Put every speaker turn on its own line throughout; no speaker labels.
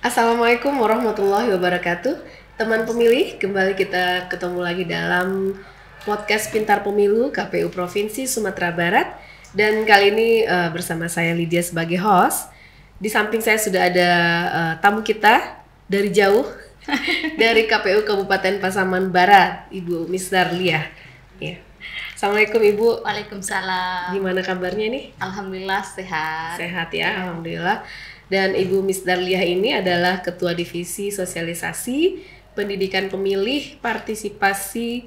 Assalamualaikum warahmatullahi wabarakatuh. Teman pemilih, kembali kita ketemu lagi dalam podcast Pintar Pemilu KPU Provinsi Sumatera Barat. Dan kali ini bersama saya Lydia sebagai host. Di samping saya sudah ada tamu kita dari jauh dari KPU Kabupaten Pasaman Barat, Ibu Miss Darliah. Ya. Assalamualaikum Ibu.
Waalaikumsalam.
Gimana kabarnya nih?
Alhamdulillah sehat.
Sehat ya, alhamdulillah. Dan Ibu Miss Darliah ini adalah Ketua Divisi Sosialisasi, Pendidikan Pemilih, Partisipasi,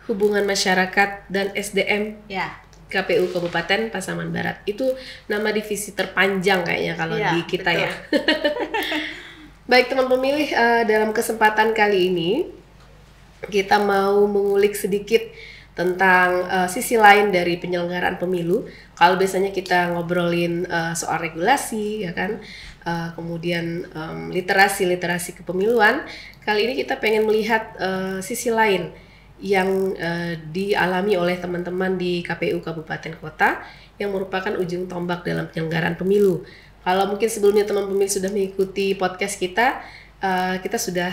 Hubungan Masyarakat, dan SDM
Ya.
KPU Kabupaten Pasaman Barat. Itu nama divisi terpanjang kayaknya kalau
Ya,
di kita
betul.
ya. Baik teman pemilih, dalam kesempatan kali ini kita mau mengulik sedikit tentang sisi lain dari penyelenggaraan pemilu. Kalau biasanya kita ngobrolin soal regulasi, ya kan, kemudian literasi kepemiluan, kali ini kita pengen melihat sisi lain yang dialami oleh teman-teman di KPU Kabupaten Kota yang merupakan ujung tombak dalam penyelenggaraan pemilu. Kalau mungkin sebelumnya teman pemilih sudah mengikuti podcast kita sudah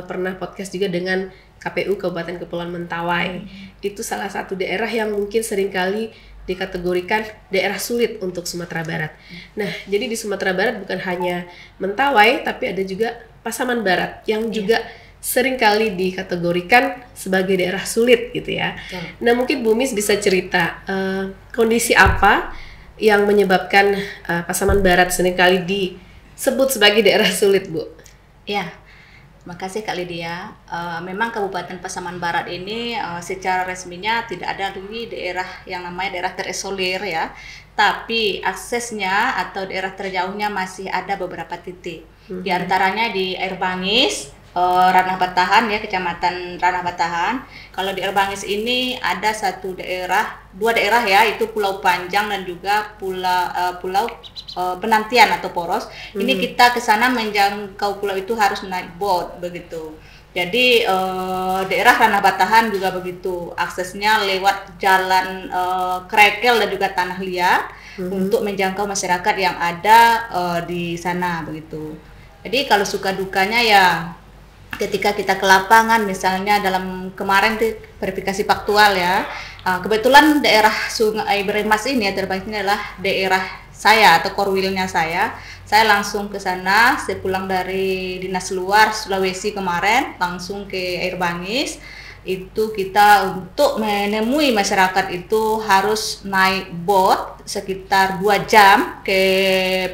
pernah podcast juga dengan KPU Kabupaten Kepulauan Mentawai. Itu salah satu daerah yang mungkin seringkali dikategorikan daerah sulit untuk Sumatera Barat. Nah, jadi di Sumatera Barat bukan hanya Mentawai, tapi ada juga Pasaman Barat yang juga seringkali dikategorikan sebagai daerah sulit gitu ya. Nah, mungkin Bu Miss bisa cerita kondisi apa yang menyebabkan Pasaman Barat seringkali disebut sebagai daerah sulit, Bu?
Ya. Makasih Kak Lydia. Memang Kabupaten Pasaman Barat ini secara resminya tidak ada lagi daerah yang namanya daerah terisolir ya. Tapi aksesnya atau daerah terjauhnya masih ada beberapa titik. Di antaranya di Air Bangis, Ranah Batahan ya, Kecamatan Ranah Batahan. Kalau di Air Bangis ini ada dua daerah ya, itu Pulau Panjang dan juga Pulau Penantian atau Poros. Ini kita ke sana menjangkau pulau itu harus naik boat begitu. Jadi daerah Ranah Batahan juga begitu, aksesnya lewat jalan kerikil dan juga tanah liat untuk menjangkau masyarakat yang ada di sana begitu. Jadi kalau suka dukanya ya ketika kita ke lapangan, misalnya dalam kemarin tuh verifikasi faktual ya, kebetulan daerah Sungai Beremas ini ya, terbaik ini adalah daerah saya atau korwilnya saya langsung ke sana sepulang dari dinas luar Sulawesi kemarin, langsung ke Air Bangis. Itu kita untuk menemui masyarakat itu harus naik boat sekitar 2 jam ke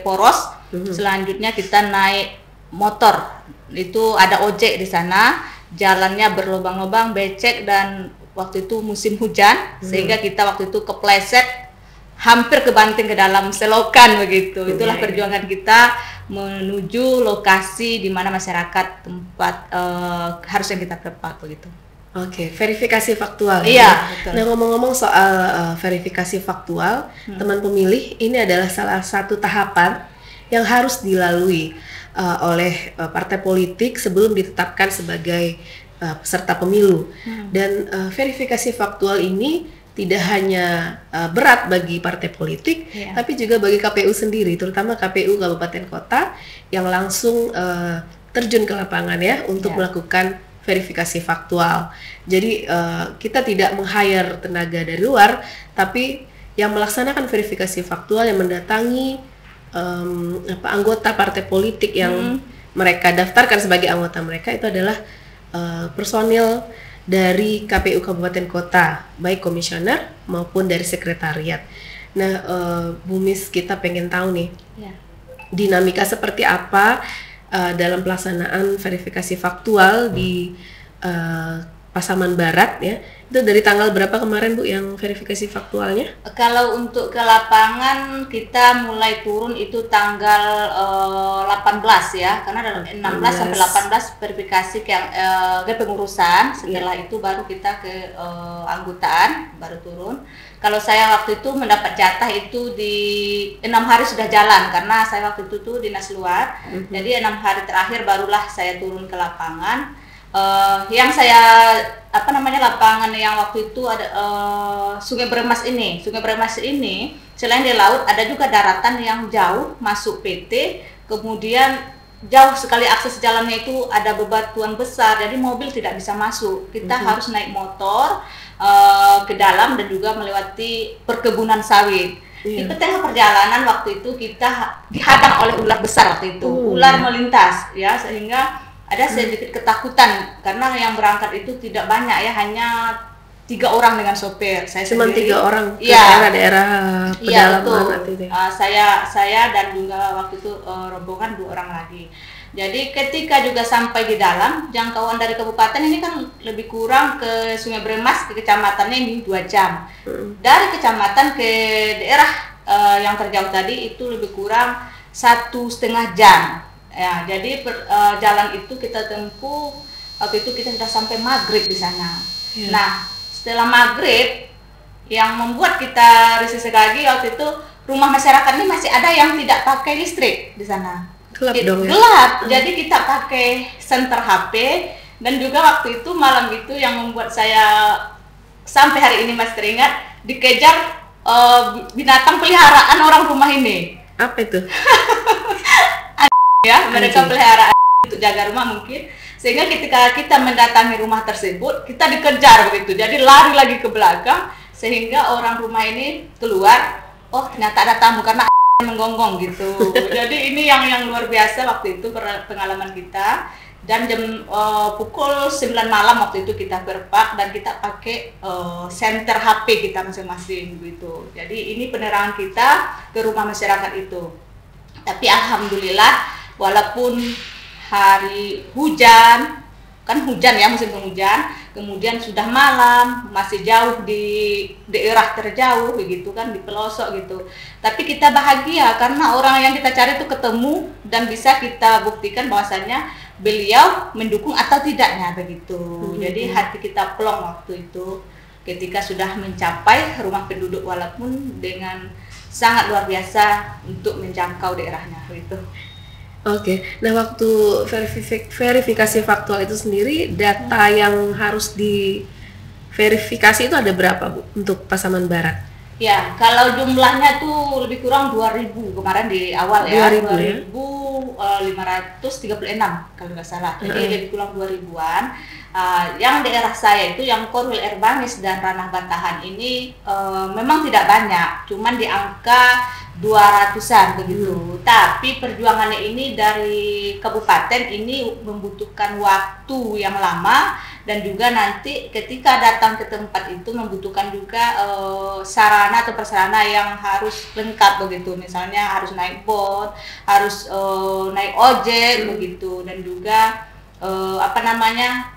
Poros. Selanjutnya kita naik motor, itu ada ojek di sana, jalannya berlubang-lubang, becek, dan waktu itu musim hujan sehingga kita waktu itu kepleset, hampir kebanting ke dalam selokan begitu. Itulah perjuangan kita menuju lokasi di mana masyarakat tempat harus yang kita tepat begitu.
Oke, verifikasi faktual.
Iya,
ya.
betul.
Nah, ngomong-ngomong soal verifikasi faktual, teman pemilih, ini adalah salah satu tahapan yang harus dilalui oleh partai politik sebelum ditetapkan sebagai peserta pemilu. Dan verifikasi faktual ini tidak hanya berat bagi partai politik, tapi juga bagi KPU sendiri, terutama KPU Kabupaten Kota yang langsung terjun ke lapangan ya untuk melakukan verifikasi faktual. Jadi kita tidak meng-hire tenaga dari luar, tapi yang melaksanakan verifikasi faktual yang mendatangi anggota partai politik yang mereka daftarkan sebagai anggota mereka itu adalah personil dari KPU Kabupaten Kota, baik komisioner maupun dari sekretariat. Nah, Bu Miss, kita pengen tahu nih dinamika seperti apa dalam pelaksanaan verifikasi faktual di Pasaman Barat ya. Itu dari tanggal berapa kemarin Bu yang verifikasi faktualnya?
Kalau untuk ke lapangan kita mulai turun itu tanggal 18 ya, karena ada 16 sampai 18 verifikasi ke pengurusan. Setelah itu baru kita ke anggotaan baru turun. Kalau saya waktu itu mendapat jatah itu di 6 hari sudah jalan, karena saya waktu itu tuh dinas luar. Jadi 6 hari terakhir barulah saya turun ke lapangan. Yang saya lapangan yang waktu itu ada Sungai Beremas ini. Sungai Beremas ini selain di laut ada juga daratan yang jauh masuk PT, kemudian jauh sekali akses jalannya, itu ada bebatuan besar, jadi mobil tidak bisa masuk. Kita harus naik motor ke dalam dan juga melewati perkebunan sawit. Di tengah perjalanan waktu itu kita dihadang oleh ular besar waktu itu. Ular melintas ya, sehingga ada sedikit ketakutan karena yang berangkat itu tidak banyak ya, hanya 3 orang dengan sopir. Saya
cuma
sendiri.
3 orang ke
Iya.
daerah pedalaman
Betul. Saya dan juga waktu itu rombongan 2 orang lagi. Jadi ketika juga sampai di dalam, jangkauan dari kabupaten ini kan lebih kurang ke Sungai Bremas, ke kecamatannya ini 2 jam. Dari kecamatan ke daerah yang terjauh tadi itu lebih kurang 1,5 jam. Ya, jadi jalan itu kita tempuh waktu itu kita sudah sampai maghrib di sana. Nah, setelah maghrib yang membuat kita risih sekali waktu itu, rumah masyarakat ini masih ada yang tidak pakai listrik di sana.
Gelap dong ya?
Gelap, jadi kita pakai senter HP. Dan juga waktu itu malam itu yang membuat saya sampai hari ini masih teringat, dikejar binatang peliharaan orang rumah ini.
Apa itu?
Ya, mereka pelihara untuk jaga rumah mungkin, sehingga ketika kita mendatangi rumah tersebut kita dikejar begitu, jadi lari lagi ke belakang sehingga orang rumah ini keluar, oh ternyata ada tamu karena menggonggong gitu. Jadi ini yang luar biasa waktu itu pengalaman kita. Dan jam pukul 9 malam waktu itu kita berpak dan kita pakai senter HP kita masing-masing gitu. Jadi ini penerangan kita ke rumah masyarakat itu. Tapi alhamdulillah, walaupun hari hujan, kan hujan ya, musim penghujan, kemudian sudah malam, masih jauh di daerah terjauh begitu kan, di pelosok gitu. Tapi kita bahagia karena orang yang kita cari itu ketemu dan bisa kita buktikan bahwasanya beliau mendukung atau tidaknya begitu. Jadi hati kita plong waktu itu ketika sudah mencapai rumah penduduk, walaupun dengan sangat luar biasa untuk menjangkau daerahnya gitu.
Oke, nah waktu verifikasi faktual itu sendiri, data yang harus diverifikasi itu ada berapa, Bu, untuk Pasaman Barat?
Ya, kalau jumlahnya tuh lebih kurang 2.000 kemarin di awal ya, 2.536 kalau nggak salah. Jadi lebih kurang 2.000-an. Yang daerah saya itu, yang Korwil Erbangis dan Ranah Bantahan ini memang tidak banyak, cuman di angka 200-an begitu. Tapi perjuangannya ini dari kabupaten ini membutuhkan waktu yang lama, dan juga nanti ketika datang ke tempat itu membutuhkan juga sarana atau prasarana yang harus lengkap begitu. Misalnya harus naik bot, harus naik ojek begitu, dan juga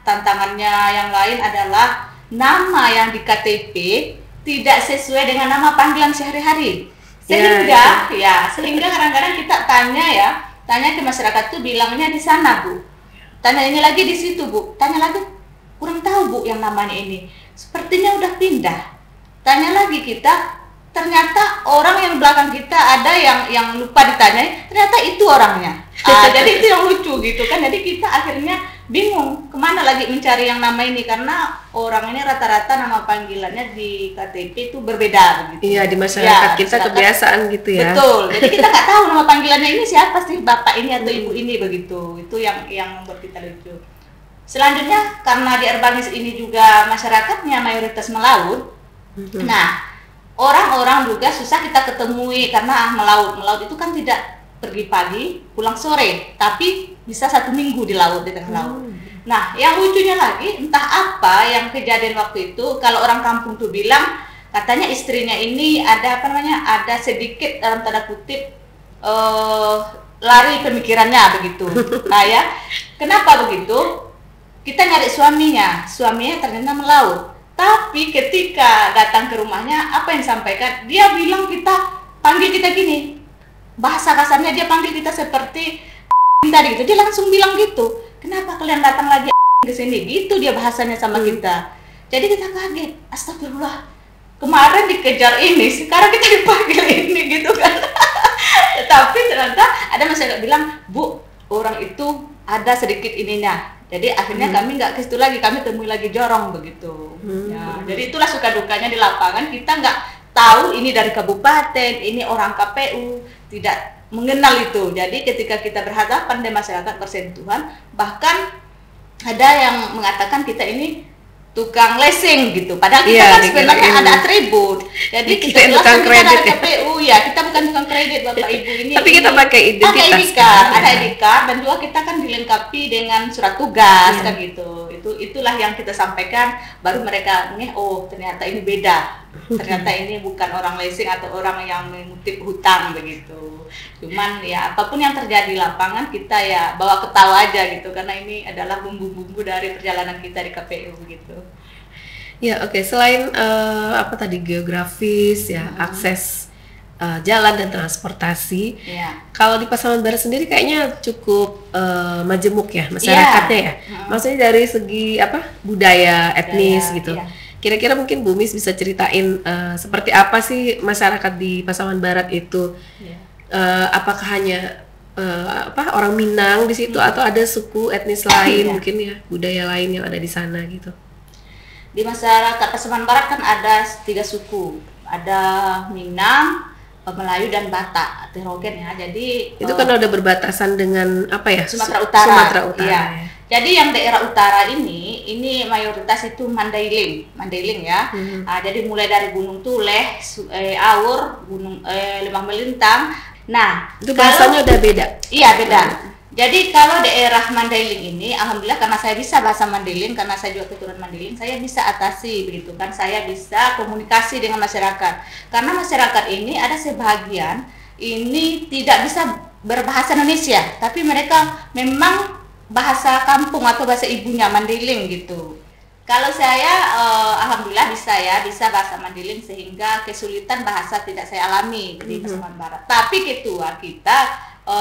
tantangannya yang lain adalah nama yang di KTP tidak sesuai dengan nama panggilan sehari-hari. Sehingga sehingga kadang-kadang kita tanya ke masyarakat tuh bilangnya di sana, Bu. Tanya ini lagi di situ, Bu. Tanya lagi, kurang tahu, Bu, yang namanya ini. Sepertinya udah pindah. Tanya lagi kita, ternyata orang yang belakang kita ada yang lupa ditanya, ternyata itu orangnya. Jadi itu yang lucu gitu kan. Jadi kita akhirnya bingung kemana lagi mencari yang nama ini, karena orang ini rata-rata nama panggilannya di KTP itu berbeda begitu.
Iya, di masyarakat kita kebiasaan gitu ya.
Betul. Jadi kita nggak tahu nama panggilannya ini siapa sih, bapak ini atau ibu ini begitu. Itu yang membuat kita lucu. Selanjutnya, karena di Erbangis ini juga masyarakatnya mayoritas melaut. Nah, orang-orang juga susah kita ketemui karena melaut itu kan tidak pergi pagi, pulang sore, tapi bisa 1 minggu di laut, di tengah laut. Nah, yang lucunya lagi, entah apa yang kejadian waktu itu, kalau orang kampung tuh bilang, katanya istrinya ini ada ada sedikit dalam tanda kutip lari pemikirannya begitu. Nah ya, kenapa begitu? Kita nyari suaminya ternyata melaut. Tapi ketika datang ke rumahnya, apa yang disampaikan? Dia bilang panggil kita gini. Bahasa kasarnya dia panggil kita seperti tadi gitu. Dia langsung bilang gitu. Kenapa kalian datang lagi ke sini? Gitu dia bahasanya sama kita. Jadi kita kaget. Astagfirullah. Kemarin dikejar ini, sekarang kita dipanggil ini gitu kan. Tapi ternyata ada masyarakat bilang, Bu, orang itu ada sedikit ininya. Jadi akhirnya kami nggak ke situ lagi, kami temui lagi Jorong begitu. Ya, jadi itulah suka dukanya di lapangan, kita nggak tahu ini dari kabupaten, ini orang KPU, tidak mengenal itu. Jadi ketika kita berhadapan dengan masyarakat bersentuhan, bahkan ada yang mengatakan kita ini tukang lesing gitu. Padahal kita kan sebenarnya ada atribut. Jadi
kita tukang kredit
ya. KPU ya, kita bukan tukang kredit Bapak Ibu ini.
Tapi kita pakai identitas.
Ada ID card dan juga kita kan dilengkapi dengan surat tugas kan gitu. Itulah yang kita sampaikan, baru mereka oh ternyata ini beda. Ternyata ini bukan orang lesing atau orang yang mengutip hutang begitu. Cuman ya apapun yang terjadi di lapangan kita ya bawa ketawa aja gitu, karena ini adalah bumbu-bumbu dari perjalanan kita di KPU gitu.
Ya oke. Selain apa tadi geografis ya, akses jalan dan transportasi. Kalau di Pasaman Barat sendiri kayaknya cukup majemuk ya masyarakatnya ya. Maksudnya dari segi apa budaya etnis gitu. Kira-kira mungkin Bu Mis bisa ceritain seperti apa sih masyarakat di Pasaman Barat itu? Apakah hanya orang Minang di situ atau ada suku etnis lain mungkin ya, budaya lain yang ada di sana gitu?
Di masyarakat Pasaman Barat kan ada 3 suku, ada Minang, Melayu dan Batak, heterogen ya. Jadi
itu kan udah berbatasan dengan apa ya?
Sumatera Utara.
Sumatera Utara.
Ya. Jadi yang daerah utara ini mayoritas itu Mandailing ya. Jadi mulai dari Gunung Tuleh, Aur, Gunung Lembah Melintang. Nah,
itu bahasanya udah beda.
Iya, beda. Jadi kalau daerah Mandailing ini, alhamdulillah karena saya bisa bahasa Mandailing, karena saya juga keturunan Mandailing, saya bisa atasi begitu kan. Saya bisa komunikasi dengan masyarakat. Karena masyarakat ini ada sebagian ini tidak bisa berbahasa Indonesia, tapi mereka memang bahasa kampung atau bahasa ibunya Mandailing gitu. Kalau saya alhamdulillah bisa bahasa Mandailing, sehingga kesulitan bahasa tidak saya alami di Pasaman Barat. Tapi ketua kita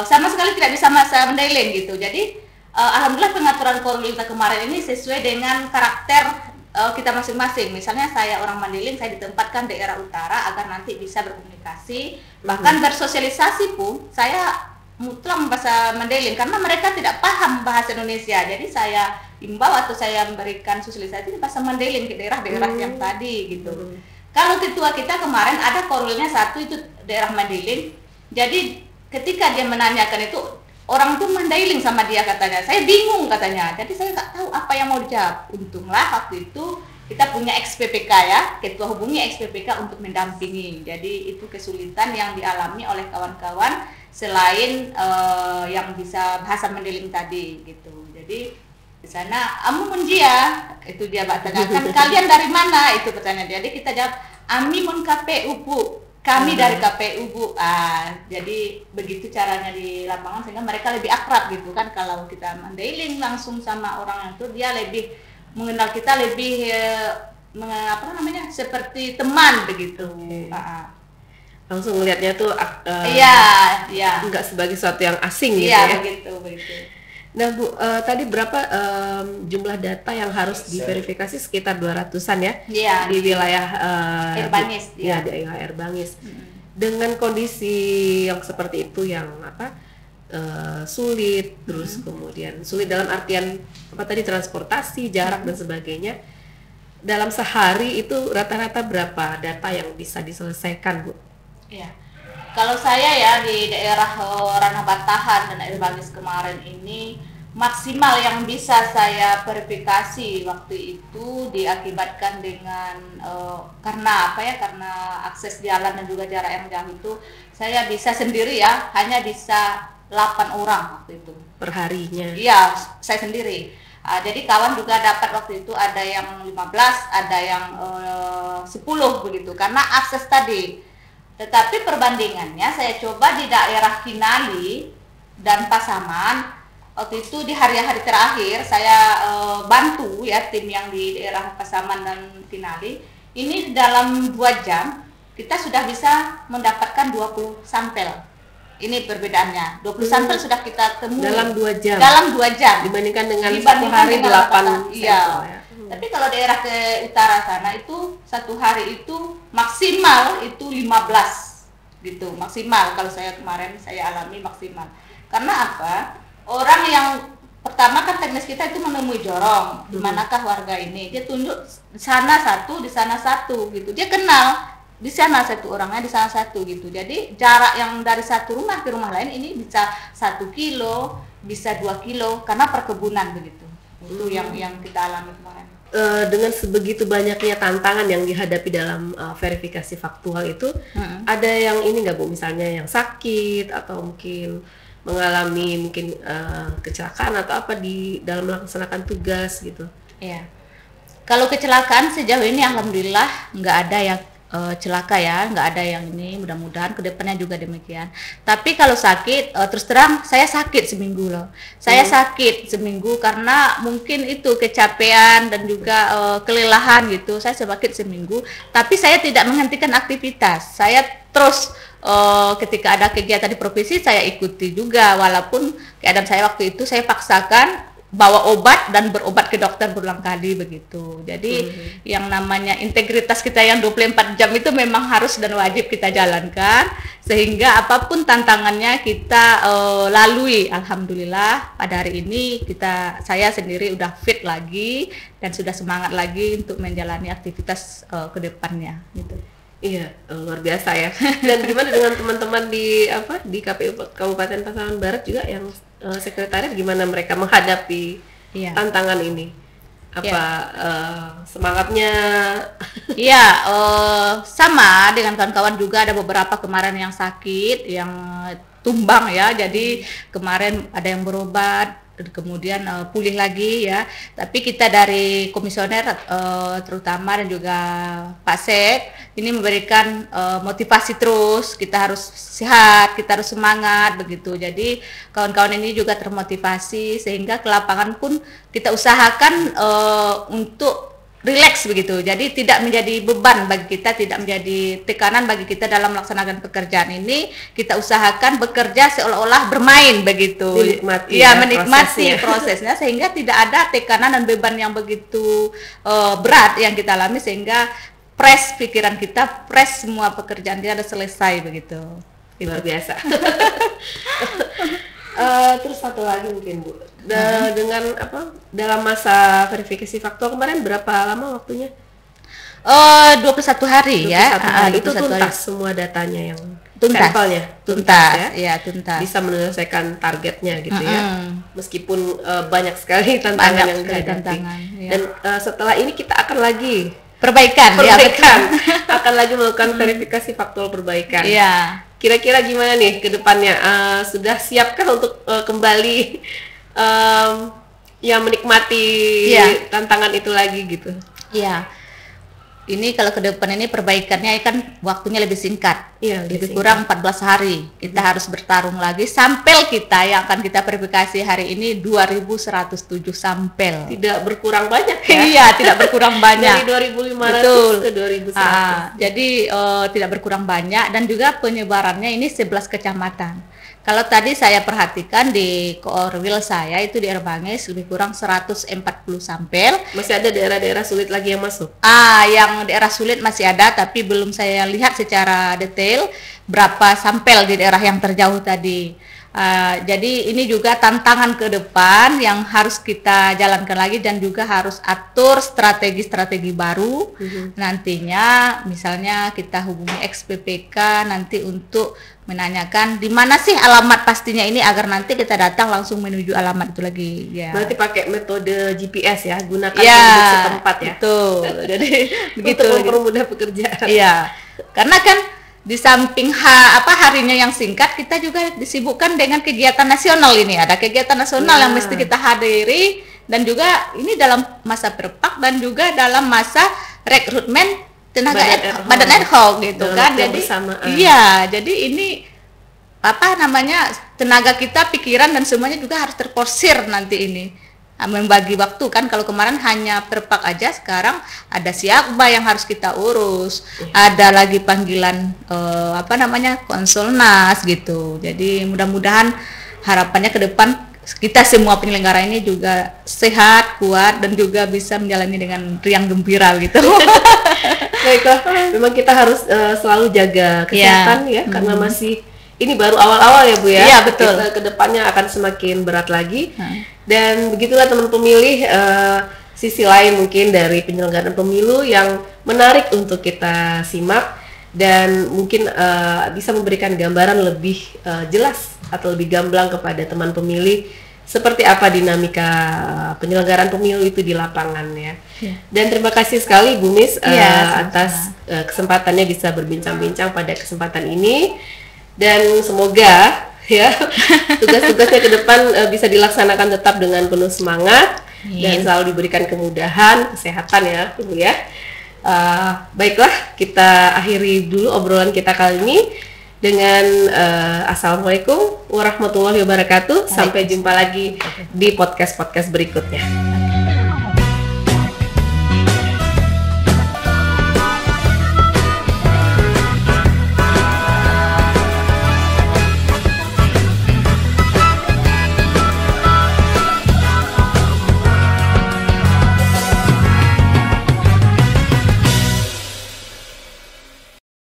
sama sekali tidak bisa bahasa Mandailing gitu. Jadi alhamdulillah pengaturan Korwil kita kemarin ini sesuai dengan karakter kita masing-masing. Misalnya saya orang Mandailing, saya ditempatkan daerah utara agar nanti bisa berkomunikasi, bahkan bersosialisasi pun saya mutlak bahasa Mandailing karena mereka tidak paham bahasa Indonesia. Jadi saya imbau atau saya memberikan sosialisasi bahasa Mandailing ke daerah-daerah yang tadi gitu. Kalau ketua kita kemarin ada korwilnya satu itu daerah Mandailing. Jadi ketika dia menanyakan itu, orang itu Mandailing sama dia katanya. Saya bingung katanya. Jadi saya nggak tahu apa yang mau dijawab. Untunglah waktu itu kita punya XPPK ya, ketua hubungi XPPK untuk mendampingi. Jadi itu kesulitan yang dialami oleh kawan-kawan selain yang bisa bahasa Mandailing tadi gitu. Jadi di sana amu munjia, itu dia tanyakan kalian dari mana, itu pertanyaan. Jadi kita jawab ami mun KPU Bu, kami dari KPU Bu. Jadi begitu caranya di lapangan sehingga mereka lebih akrab gitu kan. Kalau kita Mandailing langsung sama orang itu, dia lebih mengenal kita, lebih seperti teman begitu.
Langsung melihatnya tuh enggak sebagai sesuatu yang asing gitu ya.
Begitu.
Nah Bu, tadi berapa jumlah data yang harus diverifikasi? Sekitar 200-an ya?
Iya.
Di wilayah
Erbangis.
Di wilayah Erbangis. Dengan kondisi yang seperti itu yang sulit, terus kemudian sulit dalam artian transportasi, jarak dan sebagainya. Dalam sehari itu rata-rata berapa data yang bisa diselesaikan, Bu?
Iya. Kalau saya ya di daerah Ranah Batahan dan Erbangis kemarin ini maksimal yang bisa saya verifikasi waktu itu diakibatkan dengan karena akses jalan dan juga jarak yang jauh itu saya bisa sendiri ya, hanya bisa 8 orang waktu itu
perharinya.
Iya, saya sendiri. Jadi kawan juga dapat waktu itu ada yang 15, ada yang 10 begitu karena akses tadi. Tetapi perbandingannya saya coba di daerah Kinali dan Pasaman. Waktu itu di hari-hari terakhir saya bantu ya tim yang di daerah Pasaman dan Kinali. Ini dalam 2 jam kita sudah bisa mendapatkan 20 sampel. Ini perbedaannya. 20 sampel sudah kita temui
dalam 2 jam.
Dalam 2 jam.
Dibandingkan dengan satu hari 8
sampel ya. Tapi kalau daerah ke utara sana itu 1 hari itu maksimal itu 15 gitu, maksimal. Kalau saya kemarin saya alami maksimal. Karena apa? Orang yang pertama kan teknis kita itu menemui jorong, di manakah warga ini, dia tunjuk di sana satu gitu, dia kenal di sana satu orangnya, di sana satu gitu. Jadi jarak yang dari satu rumah ke rumah lain ini bisa 1 kilo, bisa 2 kilo karena perkebunan begitu. Itu yang kita alami kemarin.
Dengan sebegitu banyaknya tantangan yang dihadapi dalam verifikasi faktual itu, ada yang ini nggak Bu, misalnya yang sakit atau mungkin mengalami kecelakaan atau apa di dalam melaksanakan tugas gitu?
Iya. Kalau kecelakaan sejauh ini alhamdulillah nggak ada yang celaka ya, nggak ada yang ini, mudah-mudahan kedepannya juga demikian. Tapi kalau sakit, terus terang saya sakit seminggu loh. Saya sakit seminggu karena mungkin itu kecapean dan juga kelelahan gitu. Saya sakit seminggu, tapi saya tidak menghentikan aktivitas. Saya terus ketika ada kegiatan di provinsi saya ikuti juga, walaupun keadaan saya waktu itu saya paksakan bawa obat dan berobat ke dokter berulang kali begitu. Jadi yang namanya integritas kita yang 24 jam itu memang harus dan wajib kita jalankan, sehingga apapun tantangannya kita lalui. Alhamdulillah pada hari ini saya sendiri udah fit lagi dan sudah semangat lagi untuk menjalani aktivitas ke depannya gitu.
Iya, luar biasa ya. Dan gimana dengan teman-teman di KPU Kabupaten Pasaman Barat juga yang sekretariat, gimana mereka menghadapi tantangan ini? Semangatnya?
Iya, sama dengan kawan-kawan juga, ada beberapa kemarin yang sakit, yang tumbang ya. Jadi kemarin ada yang berobat, kemudian pulih lagi ya. Tapi kita dari komisioner terutama dan juga Pak Sek ini memberikan motivasi terus, kita harus sehat, kita harus semangat begitu. Jadi kawan-kawan ini juga termotivasi, sehingga ke lapangan pun kita usahakan untuk rileks begitu. Jadi tidak menjadi beban bagi kita, tidak menjadi tekanan bagi kita dalam melaksanakan pekerjaan ini. Kita usahakan bekerja seolah-olah bermain begitu.
Menikmati
menikmati prosesnya, sehingga tidak ada tekanan dan beban yang begitu berat yang kita alami, sehingga press pikiran kita, press semua pekerjaan kita sudah selesai begitu.
Luar biasa. Terus satu lagi mungkin Bu, dengan dalam masa verifikasi faktual kemarin berapa lama waktunya?
21 hari 21 ya.
Hari. Itu tuntas semua datanya yang sampelnya
tuntas ya, tuntas.
Bisa menyelesaikan targetnya gitu ya. Meskipun banyak sekali tantangan yang dihadapi. Ya. Dan setelah ini kita akan lagi
perbaikan.
Akan lagi melakukan verifikasi faktual perbaikan.
Iya.
Kira-kira gimana nih ke depannya? Sudah siapkah untuk kembali menikmati tantangan itu lagi gitu? Iya.
Ini kalau ke depan ini perbaikannya kan waktunya lebih singkat.
Iya,
lebih kurang 14 hari. Kita harus bertarung lagi. Sampel kita yang akan kita verifikasi hari ini 2107 sampel.
Tidak berkurang banyak ya?
Iya, tidak berkurang banyak.
Dari 2500 ke 2100.
Jadi tidak berkurang banyak, dan juga penyebarannya ini 11 kecamatan. Kalau tadi saya perhatikan di Koorwil saya itu di Erbangis lebih kurang 140 sampel.
Masih ada daerah-daerah sulit lagi yang masuk?
Yang daerah sulit masih ada, tapi belum saya lihat secara detail berapa sampel di daerah yang terjauh tadi. Jadi ini juga tantangan ke depan yang harus kita jalankan lagi, dan juga harus atur strategi-strategi baru. Nantinya misalnya kita hubungi XPPK nanti untuk menanyakan di mana sih alamat pastinya ini, agar nanti kita datang langsung menuju alamat itu lagi ya.
Berarti pakai metode GPS ya, gunakan penduduk setempat ya.
Betul. Jadi begitu
untuk mempermudah pekerjaan.
Iya. Karena kan di samping harinya yang singkat, kita juga disibukkan dengan kegiatan nasional ini. Ada kegiatan nasional yang mesti kita hadiri, dan juga ini dalam masa perpak dan juga dalam masa rekrutmen tenaga badan ad hoc gitu kan. Jadi iya, jadi ini tenaga kita, pikiran dan semuanya juga harus terporsir nanti ini. Membagi waktu kan, kalau kemarin hanya perpak aja, sekarang ada siakba yang harus kita urus, ada lagi panggilan konsulnas gitu. Jadi mudah-mudahan harapannya ke depan kita semua penyelenggara ini juga sehat, kuat, dan juga bisa menjalani dengan riang gembira gitu.
Baiklah, memang kita harus selalu jaga kesehatan ya, karena masih ini baru awal-awal ya Bu ya.
Iya, betul.
Kita kedepannya akan semakin berat lagi. Dan begitulah teman pemilih, sisi lain mungkin dari penyelenggaraan pemilu yang menarik untuk kita simak. dan mungkin bisa memberikan gambaran lebih jelas atau lebih gamblang kepada teman pemilih seperti apa dinamika penyelenggaraan pemilu itu di lapangan ya. Dan terima kasih sekali Bu Mis atas kesempatannya bisa berbincang-bincang pada kesempatan ini, dan semoga ya tugas-tugasnya ke depan bisa dilaksanakan tetap dengan penuh semangat dan selalu diberikan kemudahan, kesehatan ya Ibu ya. Baiklah, kita akhiri dulu obrolan kita kali ini dengan Assalamualaikum warahmatullahi wabarakatuh. Sampai jumpa lagi di podcast-podcast berikutnya.